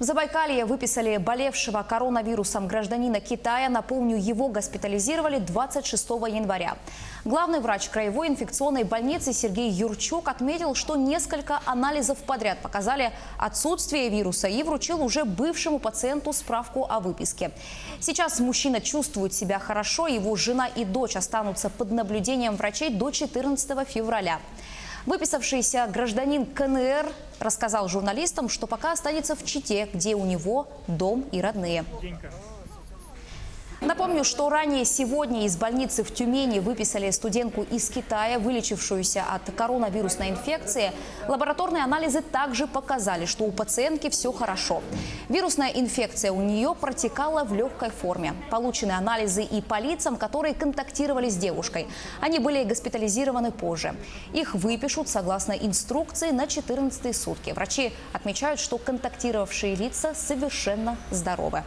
В Забайкалье выписали болевшего коронавирусом гражданина Китая. Напомню, его госпитализировали 26 января. Главный врач краевой инфекционной больницы Сергей Юрчук отметил, что несколько анализов подряд показали отсутствие вируса и вручил уже бывшему пациенту справку о выписке. Сейчас мужчина чувствует себя хорошо, его жена и дочь останутся под наблюдением врачей до 14 февраля. Выписавшийся гражданин КНР рассказал журналистам, что пока останется в Чите, где у него дом и родные. Напомню, что ранее сегодня из больницы в Тюмени выписали студентку из Китая, вылечившуюся от коронавирусной инфекции. Лабораторные анализы также показали, что у пациентки все хорошо. Вирусная инфекция у нее протекала в легкой форме. Получены анализы и по лицам, которые контактировали с девушкой. Они были госпитализированы позже. Их выпишут согласно инструкции на 14-е сутки. Врачи отмечают, что контактировавшие лица совершенно здоровы.